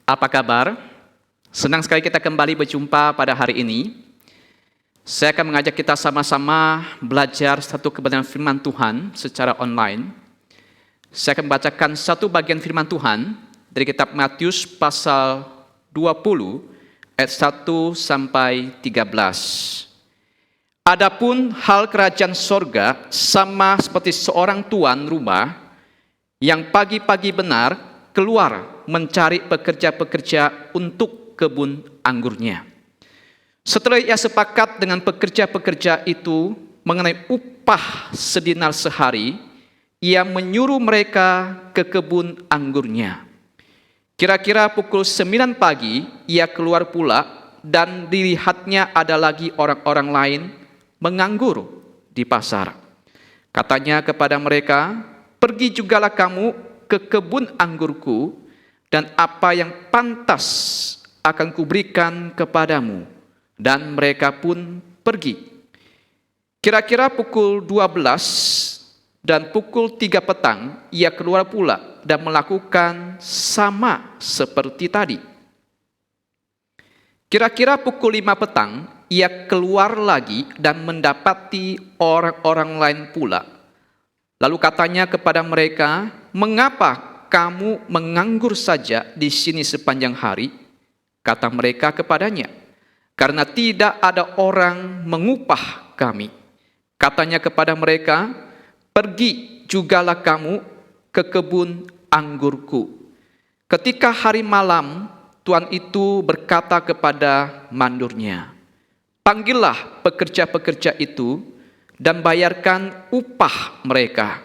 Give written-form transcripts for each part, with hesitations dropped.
Apa kabar? Senang sekali kita kembali berjumpa pada hari ini. Saya akan mengajak kita sama-sama belajar satu kebenaran firman Tuhan secara online. Saya akan membacakan satu bagian firman Tuhan dari kitab Matius pasal 20 ayat 1 sampai 13. Adapun hal kerajaan sorga sama seperti seorang tuan rumah yang pagi-pagi benar keluar mencari pekerja-pekerja untuk kebun anggurnya. Setelah ia sepakat dengan pekerja-pekerja itu mengenai upah sedinar sehari, ia menyuruh mereka ke kebun anggurnya. Kira-kira pukul 9 pagi, ia keluar pula dan dilihatnya ada lagi orang-orang lain menganggur di pasar. Katanya kepada mereka, "Pergi jugalah kamu ke kebun anggurku, dan apa yang pantas akan kuberikan kepadamu." Dan mereka pun pergi. Kira-kira pukul 12 dan pukul 3 petang, ia keluar pula dan melakukan sama seperti tadi. Kira-kira pukul 5 petang, ia keluar lagi dan mendapati orang-orang lain pula. Lalu katanya kepada mereka, "Mengapa kamu menganggur saja di sini sepanjang hari?" Kata mereka kepadanya, "Karena tidak ada orang mengupah kami." Katanya kepada mereka, "Pergi jugalah kamu ke kebun anggurku." Ketika hari malam, tuan itu berkata kepada mandurnya, "Panggillah pekerja-pekerja itu dan bayarkan upah mereka,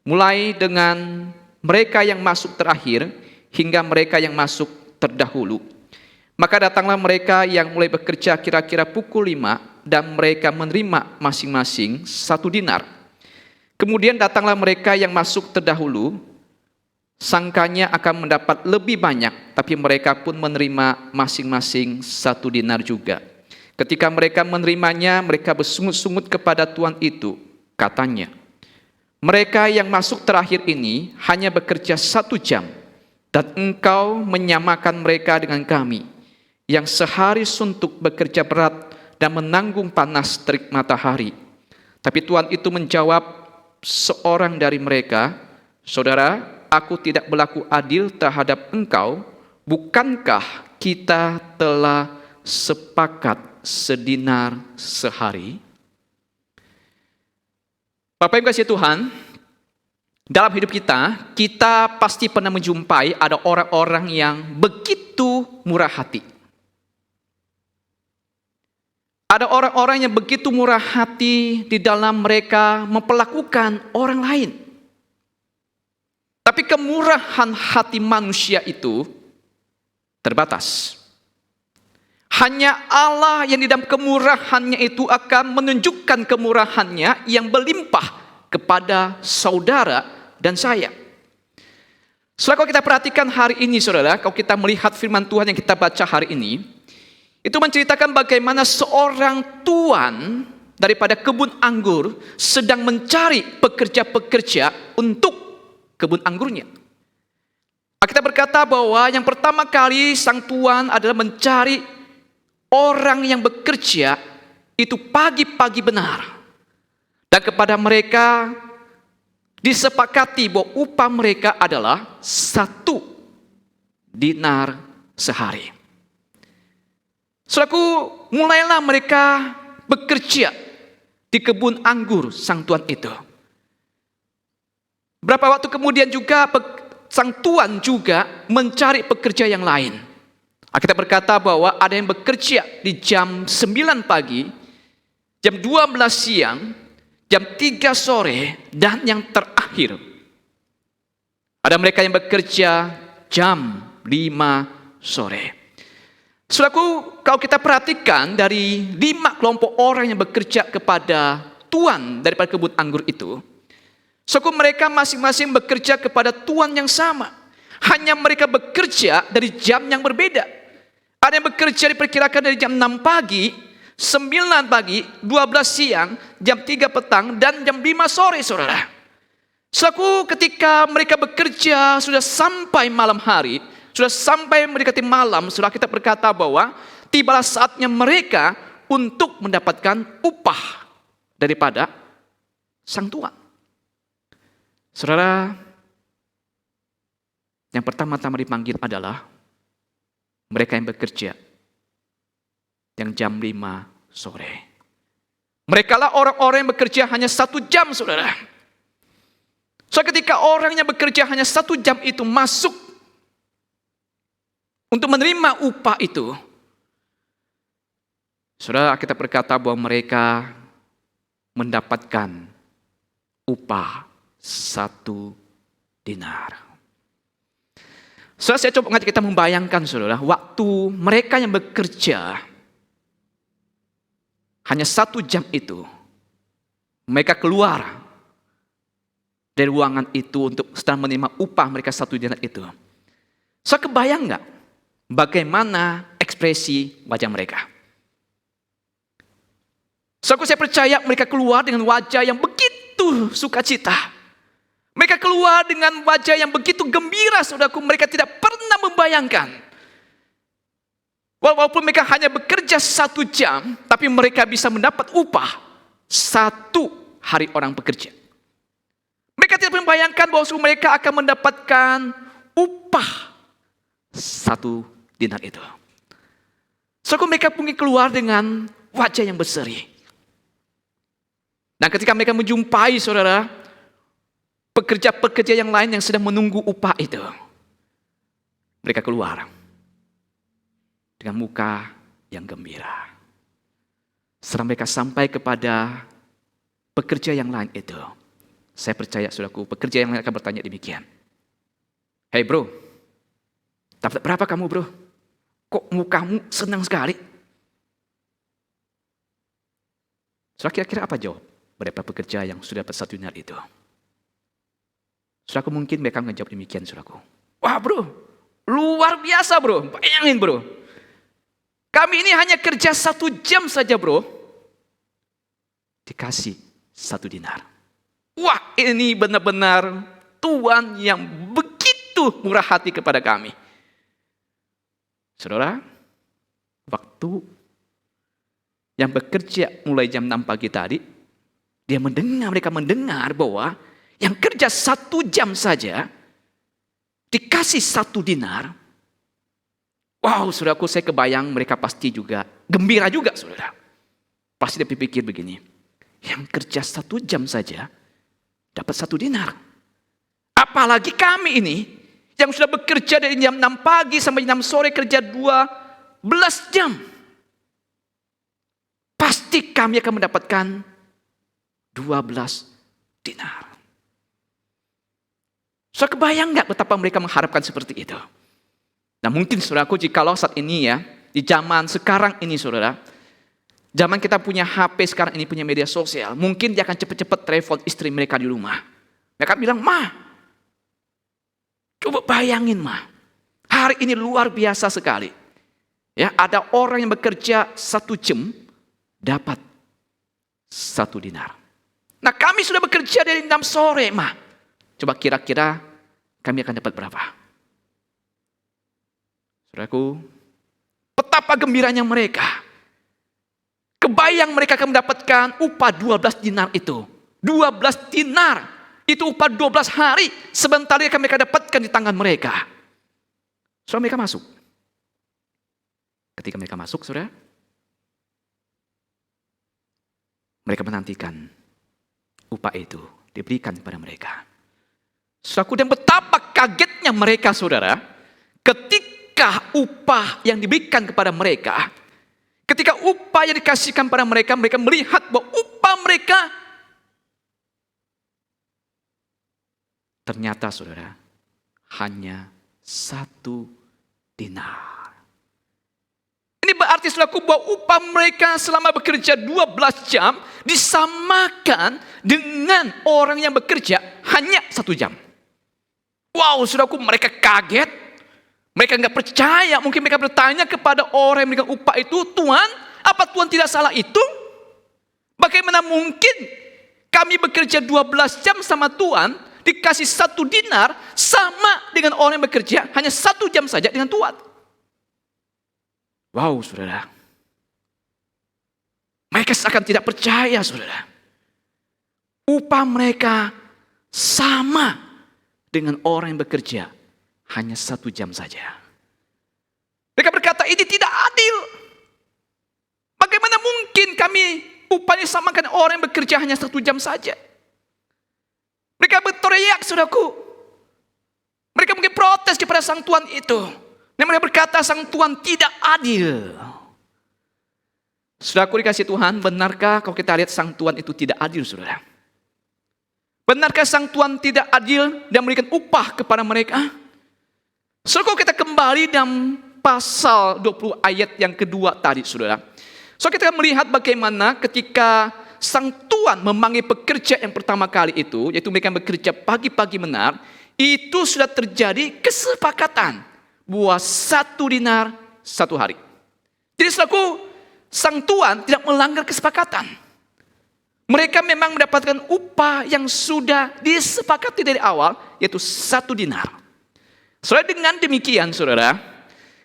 mulai dengan mereka yang masuk terakhir hingga mereka yang masuk terdahulu." Maka datanglah mereka yang mulai bekerja kira-kira pukul 5 dan mereka menerima masing-masing 1 dinar. Kemudian datanglah mereka yang masuk terdahulu, sangkanya akan mendapat lebih banyak, tapi mereka pun menerima masing-masing 1 dinar juga. Ketika mereka menerimanya, mereka bersungut-sungut kepada tuan itu. Katanya, "Mereka yang masuk terakhir ini hanya bekerja 1 jam, dan engkau menyamakan mereka dengan kami, yang sehari suntuk bekerja berat dan menanggung panas terik matahari." Tapi tuan itu menjawab seorang dari mereka, "Saudara, aku tidak berlaku adil terhadap engkau. Bukankah kita telah sepakat sedinar sehari?" Bapak Ibu kasih Tuhan, dalam hidup kita pasti pernah menjumpai ada orang-orang yang begitu murah hati. Ada orang-orang yang begitu murah hati di dalam mereka memperlakukan orang lain. Tapi kemurahan hati manusia itu terbatas. Hanya Allah yang di dalam kemurahannya itu akan menunjukkan kemurahannya yang berlimpah kepada saudara dan saya. Setelah kalau kita perhatikan hari ini, saudara, kalau kita melihat firman Tuhan yang kita baca hari ini, itu menceritakan bagaimana seorang tuan daripada kebun anggur sedang mencari pekerja-pekerja untuk kebun anggurnya. Kita berkata bahwa yang pertama kali sang tuan adalah mencari orang yang bekerja itu pagi-pagi benar. Dan kepada mereka disepakati bahwa upah mereka adalah 1 dinar sehari. Saudaraku, mulailah mereka bekerja di kebun anggur sang tuan itu. Berapa waktu kemudian juga sang tuan juga mencari pekerja yang lain. Kita berkata bahwa ada yang bekerja di jam 9 pagi, jam 12 siang, jam 3 sore, dan yang terakhir ada mereka yang bekerja jam 5 sore. Saudaraku, kalau kita perhatikan dari 5 kelompok orang yang bekerja kepada tuan daripada kebun anggur itu, saudaraku, mereka masing-masing bekerja kepada tuan yang sama. Hanya mereka bekerja dari jam yang berbeda. Ada yang bekerja diperkirakan dari jam 6 pagi, 9 pagi, 12 siang, jam 3 petang, dan jam 5 sore, saudara. Saudaraku, ketika mereka bekerja sudah sampai malam hari, sudah sampai mendekati malam, sudah kita berkata bahwa tibalah saatnya mereka untuk mendapatkan upah daripada sang tuan. Saudara, yang pertama-tama dipanggil adalah mereka yang bekerja yang jam 5 sore. Mereka lah orang-orang yang bekerja hanya 1 jam, saudara. So ketika orang yang bekerja hanya 1 jam itu masuk untuk menerima upah itu, saudara, kita berkata bahwa mereka mendapatkan upah 1 dinar. Saudara, saya coba mengajak kita membayangkan, saudara, waktu mereka yang bekerja hanya 1 jam itu, mereka keluar dari ruangan itu untuk sedang menerima upah mereka 1 dinar itu. So kebayang nggak bagaimana ekspresi wajah mereka? So saya percaya mereka keluar dengan wajah yang begitu sukacita. Mereka keluar dengan wajah yang begitu gembira, saudaraku. Mereka tidak pernah membayangkan. Walaupun mereka hanya bekerja 1 jam, tapi mereka bisa mendapat upah 1 hari orang bekerja. Mereka tidak membayangkan bahwa mereka akan mendapatkan upah 1 dinar itu. So mereka mungkin keluar dengan wajah yang berseri. Dan ketika mereka menjumpai, saudara, pekerja-pekerja yang lain yang sedang menunggu upah itu, mereka keluar dengan muka yang gembira. Setelah mereka sampai kepada pekerja yang lain itu, saya percaya, saudaraku, pekerja yang lain akan bertanya demikian. Hey bro, dapat berapa kamu bro? Kok mukamu senang sekali? Saudara, kira-kira apa jawab mereka pekerja yang sudah dapat 1 dinar itu? Saudaraku, mungkin mereka menjawab demikian, saudaraku. Wah bro, luar biasa bro, bayangin bro. Kami ini hanya kerja 1 jam saja bro, dikasih 1 dinar. Wah, ini benar-benar Tuhan yang begitu murah hati kepada kami. Saudara, waktu yang bekerja mulai jam 6 pagi tadi, mereka mendengar bahwa yang kerja 1 jam saja dikasih 1 dinar. Wow, saudaraku, saya kebayang mereka pasti juga gembira juga, saudara. Pasti dia berpikir begini, yang kerja 1 jam saja dapat 1 dinar. Apalagi kami ini yang sudah bekerja dari jam 6 pagi sampai jam 6 sore, kerja 12 jam. Pasti kami akan mendapatkan 12 dinar. So kebayang nggak betapa mereka mengharapkan seperti itu? Nah mungkin saudaraku, jikalau saat ini ya, di zaman sekarang ini saudara, zaman kita punya HP sekarang ini, punya media sosial, mungkin dia akan cepat-cepat telepon istri mereka di rumah. Mereka bilang, Ma, coba bayangin Ma, hari ini luar biasa sekali. Ya, ada orang yang bekerja 1 jam, dapat 1 dinar. Nah kami sudah bekerja dari 6 sore Ma. Coba kira-kira kami akan dapat berapa? Saudaraku, betapa gembiranya mereka. Kebayang mereka akan mendapatkan upah 12 dinar itu. 12 dinar, itu upah 12 hari. Sebentar akan mereka dapatkan di tangan mereka. So mereka masuk. Ketika mereka masuk, saudara, mereka menantikan upah itu diberikan kepada mereka. Saudaraku, dan betapa kagetnya mereka, saudara, ketika upah yang diberikan kepada mereka, ketika upah yang dikasihkan pada mereka, mereka melihat bahwa upah mereka ternyata, saudara, hanya 1 dinar. Ini berarti, saudaraku, bahwa upah mereka selama bekerja 12 jam disamakan dengan orang yang bekerja hanya 1 jam. Wow, saudaraku, mereka kaget. Mereka nggak percaya. Mungkin mereka bertanya kepada orang yang memberikan upah itu, Tuhan, apa Tuhan tidak salah itu? Bagaimana mungkin kami bekerja 12 jam sama Tuhan, dikasih 1 dinar sama dengan orang yang bekerja hanya 1 jam saja dengan Tuhan. Wow, saudara. Mereka seakan tidak percaya, saudara. Upah mereka sama dengan orang yang bekerja hanya 1 jam saja. Mereka berkata, ini tidak adil. Bagaimana mungkin kami upahnya samakan orang yang bekerja hanya 1 jam saja? Mereka berteriak, saudaraku. Mereka mungkin protes kepada sang tuan itu. Dan mereka berkata, sang tuan tidak adil. Saudaraku dikasih Tuhan, benarkah kalau kita lihat sang tuan itu tidak adil, saudara? Benarkah sang tuan tidak adil dan memberikan upah kepada mereka? Saudara, kalau kita kembali dalam pasal 20 ayat yang kedua tadi, saudara. So kita melihat bagaimana ketika sang tuan memanggil pekerja yang pertama kali itu, yaitu mereka bekerja pagi-pagi benar, itu sudah terjadi kesepakatan bahwa 1 dinar 1 hari. Jadi saudaraku, sang tuan tidak melanggar kesepakatan. Mereka memang mendapatkan upah yang sudah disepakati dari awal, yaitu 1 dinar. Saudara, dengan demikian saudara,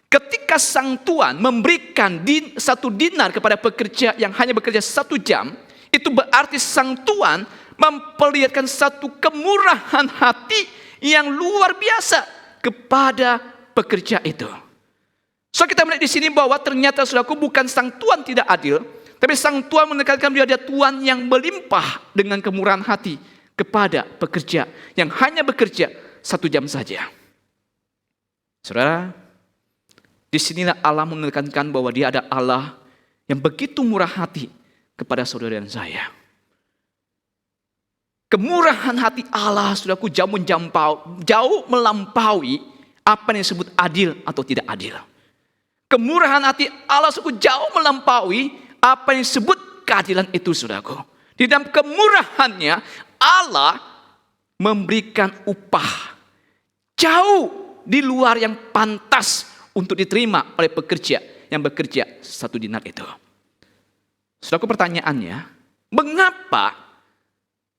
ketika sang tuan memberikan 1 dinar kepada pekerja yang hanya bekerja 1 jam, itu berarti sang tuan memperlihatkan satu kemurahan hati yang luar biasa kepada pekerja itu. So kita melihat di sini bahwa ternyata saudaraku, bukan sang tuan tidak adil, tapi sang tuan menekankan dia ada tuan yang melimpah dengan kemurahan hati kepada pekerja yang hanya bekerja 1 jam saja. Saudara, disinilah Allah menekankan bahwa dia ada Allah yang begitu murah hati kepada saudara dan saya. Kemurahan hati Allah, saudaraku, jauh melampaui apa yang disebut adil atau tidak adil. Kemurahan hati Allah, saudaraku, jauh melampaui apa yang disebut keadilan itu, saudaraku. Di dalam kemurahannya, Allah memberikan upah jauh di luar yang pantas untuk diterima oleh pekerja yang bekerja 1 dinar itu. Saudaraku, pertanyaannya, mengapa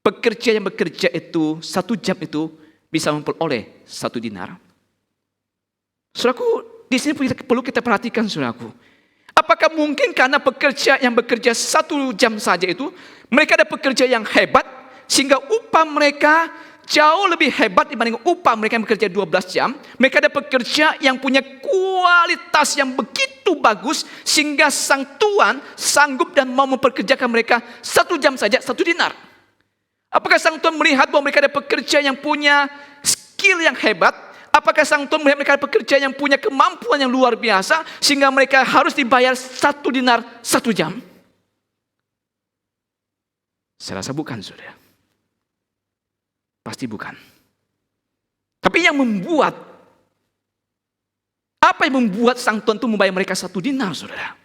pekerja yang bekerja itu 1 jam itu bisa memperoleh 1 dinar? Saudaraku, di sini perlu kita perhatikan, saudaraku. Apakah mungkin karena pekerja yang bekerja 1 jam saja itu, mereka ada pekerja yang hebat, sehingga upah mereka jauh lebih hebat dibanding upah mereka yang bekerja 12 jam. Mereka ada pekerja yang punya kualitas yang begitu bagus, sehingga sang tuan sanggup dan mau memperkerjakan mereka 1 jam saja 1 dinar. Apakah sang tuan melihat bahwa mereka ada pekerja yang punya skill yang hebat? Apakah sang tuan melihat mereka ada pekerja yang punya kemampuan yang luar biasa, sehingga mereka harus dibayar 1 dinar 1 jam? Saya rasa bukan, saudara. Pasti bukan. Tapi apa yang membuat sang tuan itu membayar mereka 1 dinar, saudara?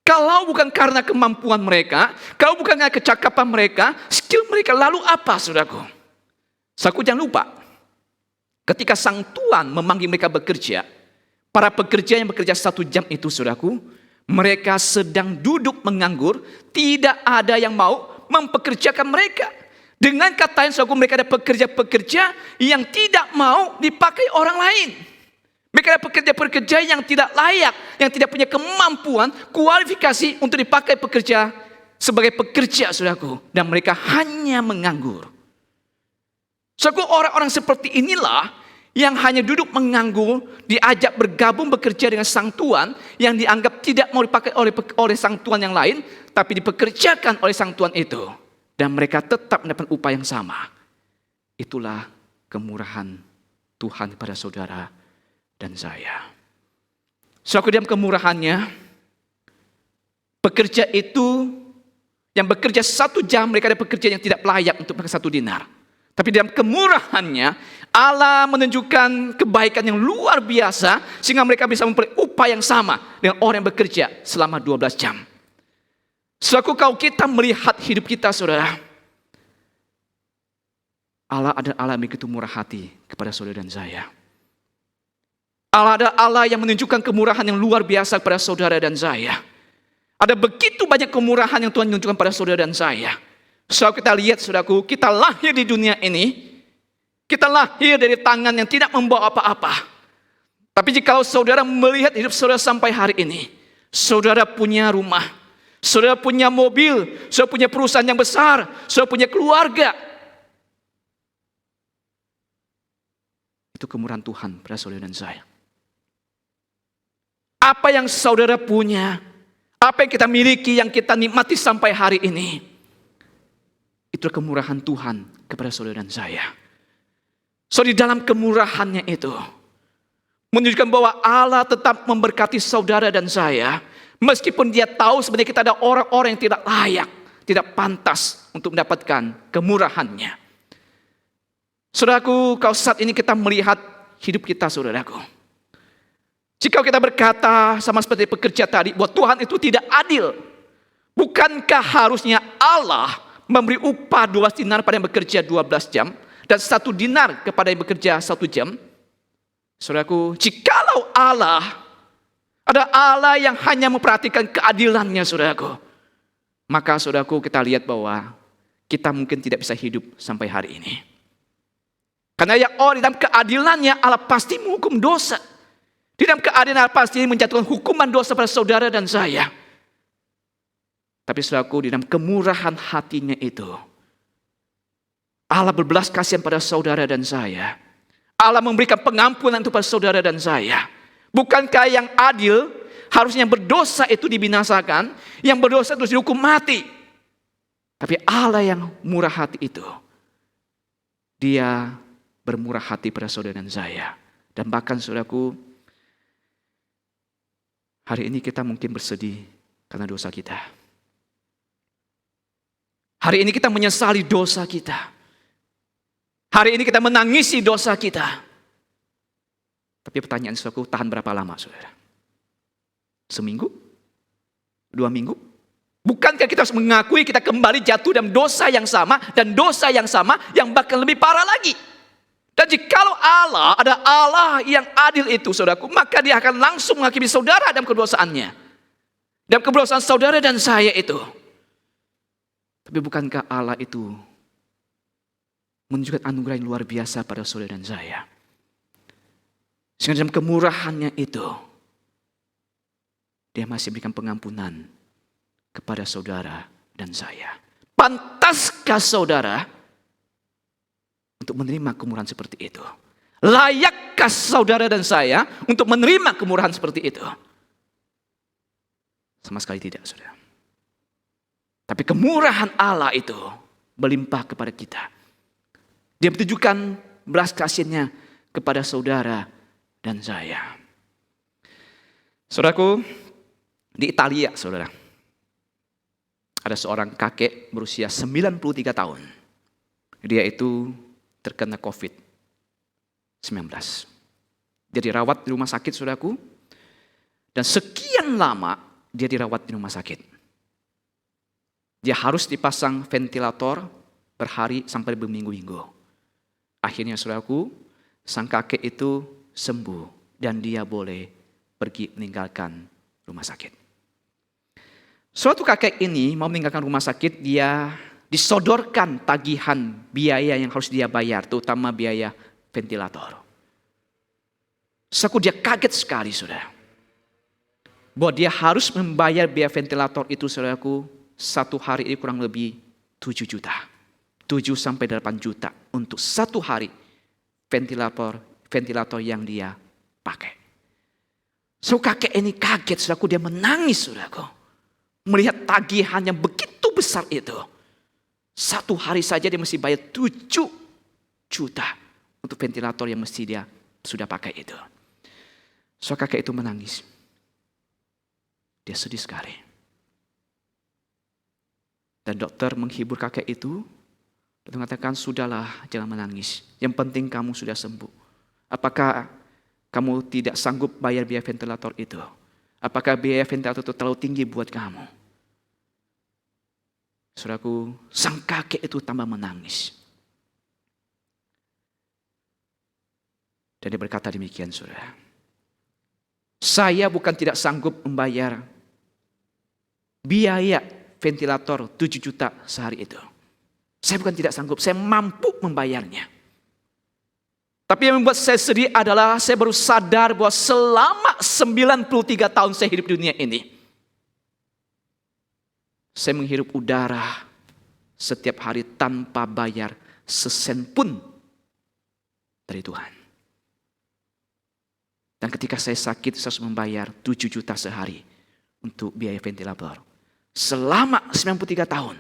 Kalau bukan karena kemampuan mereka, kalau bukan karena kecakapan mereka, skill mereka, lalu apa, saudaraku? Saudaraku, jangan lupa, ketika sang tuan memanggil mereka bekerja, para pekerja yang bekerja 1 jam itu, saudaraku, mereka sedang duduk menganggur, tidak ada yang mau mempekerjakan mereka. Dengan kata lain, saudaraku, mereka ada pekerja-pekerja yang tidak mau dipakai orang lain. Mereka ada pekerja-pekerja yang tidak layak, yang tidak punya kemampuan, kualifikasi untuk dipakai pekerja sebagai pekerja, saudaraku. Dan mereka hanya menganggur. Saudaraku, orang-orang seperti inilah yang hanya duduk menganggur, diajak bergabung bekerja dengan sang tuan, yang dianggap tidak mau dipakai oleh sang tuan yang lain, tapi dipekerjakan oleh sang tuan itu. Dan mereka tetap mendapat upah yang sama. Itulah kemurahan Tuhan kepada saudara dan saya. Saudara, dalam kemurahannya, pekerja itu yang bekerja 1 jam, mereka ada pekerja yang tidak layak untuk pakai 1 dinar. Tapi dalam kemurahannya, Allah menunjukkan kebaikan yang luar biasa, sehingga mereka bisa memperoleh upah yang sama dengan orang yang bekerja selama 12 jam. Saudaraku, kalau kita melihat hidup kita, saudara, Allah adalah Allah yang begitu murah hati kepada saudara dan saya. Allah adalah Allah yang menunjukkan kemurahan yang luar biasa kepada saudara dan saya. Ada begitu banyak kemurahan yang Tuhan tunjukkan pada saudara dan saya. Saudara, kita lihat, saudaraku, kita lahir di dunia ini Kita lahir dari tangan yang tidak membawa apa-apa. Tapi jika saudara melihat hidup saudara sampai hari ini, saudara punya rumah, saudara punya mobil, saudara punya perusahaan yang besar, saudara punya keluarga. Itu kemurahan Tuhan pada saudara dan saya. Apa yang saudara punya, apa yang kita miliki, yang kita nikmati sampai hari ini, itu kemurahan Tuhan kepada saudara dan saya. So di dalam kemurahannya itu, menunjukkan bahwa Allah tetap memberkati saudara dan saya, meskipun dia tahu sebenarnya kita ada orang-orang yang tidak layak, tidak pantas untuk mendapatkan kemurahannya. Saudaraku, kalau saat ini kita melihat hidup kita, saudaraku, jika kita berkata sama seperti pekerja tadi, bahwa Tuhan itu tidak adil, bukankah harusnya Allah memberi upah 12 dinar pada yang bekerja 12 jam, dan 1 dinar kepada yang bekerja 1 jam? Saudaraku, jikalau Allah ada Allah yang hanya memperhatikan keadilannya, saudaraku, maka saudaraku kita lihat bahwa kita mungkin tidak bisa hidup sampai hari ini. Karena ya di dalam keadilannya Allah pasti menghukum dosa. Di dalam keadilan Allah pasti menjatuhkan hukuman dosa pada saudara dan saya. Tapi saudaraku, di dalam kemurahan hatinya itu, Allah berbelas kasihan pada saudara dan saya. Allah memberikan pengampunan untuk pada saudara dan saya. Bukankah yang adil harusnya yang berdosa itu dibinasakan, yang berdosa itu dihukum mati? Tapi Allah yang murah hati itu, dia bermurah hati pada saudara dan saya. Dan bahkan saudaraku, hari ini kita mungkin bersedih karena dosa kita. Hari ini kita menyesali dosa kita. Hari ini kita menangisi dosa kita. Tapi pertanyaan saudaraku, tahan berapa lama saudara? Seminggu? 2 minggu? Bukankah kita harus mengakui kita kembali jatuh dalam dosa yang sama, dan dosa yang sama yang bahkan lebih parah lagi? Dan jikalau Allah ada Allah yang adil itu, saudaraku, maka dia akan langsung menghakimi saudara dalam kedosaannya, dalam kedosaan saudara dan saya itu. Tapi bukankah Allah itu menunjukkan anugerah yang luar biasa pada saudara dan saya? Sehingga dalam kemurahannya itu, dia masih berikan pengampunan kepada saudara dan saya. Pantaskah saudara untuk menerima kemurahan seperti itu? Layakkah saudara dan saya untuk menerima kemurahan seperti itu? Sama sekali tidak, saudara. Tapi kemurahan Allah itu melimpah kepada kita. Dia menunjukkan belas kasihnya kepada saudara dan saya. Saudaraku, di Italia, saudara, ada seorang kakek berusia 93 tahun. Dia itu terkena COVID-19. Dia dirawat di rumah sakit, saudaraku. Dan sekian lama dia dirawat di rumah sakit. Dia harus dipasang ventilator berhari sampai berminggu-minggu. Akhirnya saudaraku, sang kakek itu sembuh dan dia boleh pergi meninggalkan rumah sakit. Suatu kakek ini mau meninggalkan rumah sakit, dia disodorkan tagihan biaya yang harus dia bayar, terutama biaya ventilator. Dia kaget sekali, saudara, bahwa dia harus membayar biaya ventilator itu, saudaraku, 1 hari ini kurang lebih 7 juta. 7 sampai 8 juta untuk 1 hari ventilator yang dia pakai. Kakek ini kaget, saudaraku, dia menangis, saudaraku, melihat tagihan yang begitu besar itu. 1 hari saja dia mesti bayar 7 juta untuk ventilator yang mesti dia sudah pakai itu. Kakek itu menangis. Dia sedih sekali. Dan dokter menghibur kakek itu dan mengatakan, sudahlah, jangan menangis. Yang penting kamu sudah sembuh. Apakah kamu tidak sanggup bayar biaya ventilator itu? Apakah biaya ventilator itu terlalu tinggi buat kamu? Saudaraku, sang kakek itu tambah menangis. Dan dia berkata demikian, saudara. Saya bukan tidak sanggup membayar biaya ventilator 7 juta sehari itu. Saya bukan tidak sanggup, saya mampu membayarnya. Tapi yang membuat saya sedih adalah saya baru sadar bahwa selama 93 tahun saya hidup di dunia ini, saya menghirup udara setiap hari tanpa bayar sesen pun dari Tuhan. Dan ketika saya sakit, saya harus membayar 7 juta sehari untuk biaya ventilator. Selama 93 tahun,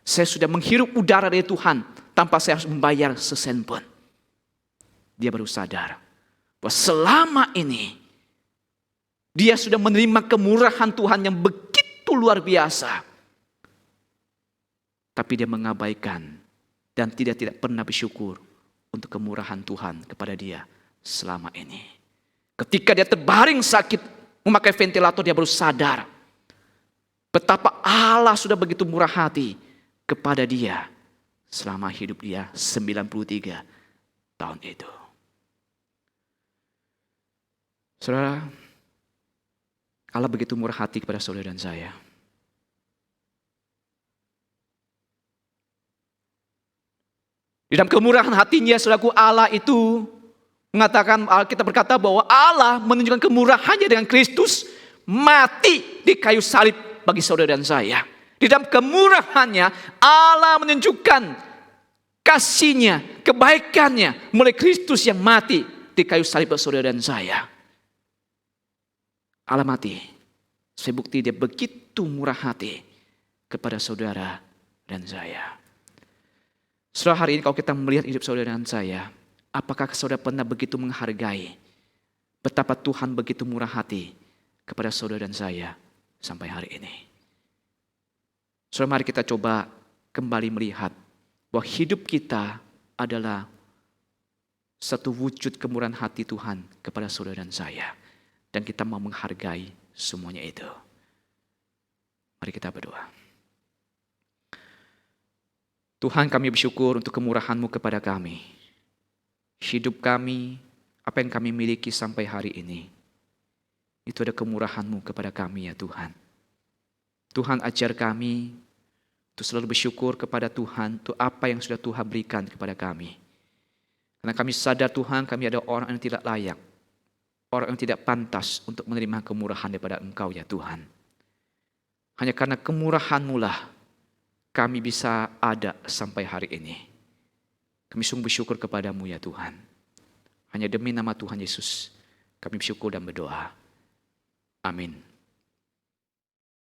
saya sudah menghirup udara dari Tuhan tanpa saya harus membayar sesen pun. Dia baru sadar bahwa selama ini dia sudah menerima kemurahan Tuhan yang begitu luar biasa. Tapi dia mengabaikan dan tidak pernah bersyukur untuk kemurahan Tuhan kepada dia selama ini. Ketika dia terbaring sakit memakai ventilator, dia baru sadar betapa Allah sudah begitu murah hati kepada dia selama hidup dia 93 tahun itu. Saudara, Allah begitu murah hati kepada saudara dan saya. Di dalam kemurahan hatinya, saudaraku, Allah itu mengatakan, kita berkata bahwa Allah menunjukkan kemurahannya dengan Kristus mati di kayu salib bagi saudara dan saya. Di dalam kemurahannya, Allah menunjukkan kasihnya, kebaikannya mulai Kristus yang mati di kayu salib bagi saudara dan saya. Allah mati. Saya bukti dia begitu murah hati kepada saudara dan saya. Saudara, hari ini kalau kita melihat hidup saudara dan saya, apakah saudara pernah begitu menghargai betapa Tuhan begitu murah hati kepada saudara dan saya sampai hari ini? Saudara, mari kita coba kembali melihat bahwa hidup kita adalah satu wujud kemurahan hati Tuhan kepada saudara dan saya. Dan kita mau menghargai semuanya itu. Mari kita berdoa. Tuhan, kami bersyukur untuk kemurahan-Mu kepada kami. Hidup kami, apa yang kami miliki sampai hari ini, itu ada kemurahan-Mu kepada kami ya Tuhan. Tuhan, ajar kami untuk selalu bersyukur kepada Tuhan untuk apa yang sudah Tuhan berikan kepada kami. Karena kami sadar Tuhan, kami ada orang yang tidak layak. Orang yang tidak pantas untuk menerima kemurahan daripada Engkau ya Tuhan. Hanya karena kemurahan-Mu lah kami bisa ada sampai hari ini. Kami sungguh bersyukur kepadamu ya Tuhan. Hanya demi nama Tuhan Yesus kami bersyukur dan berdoa. Amin.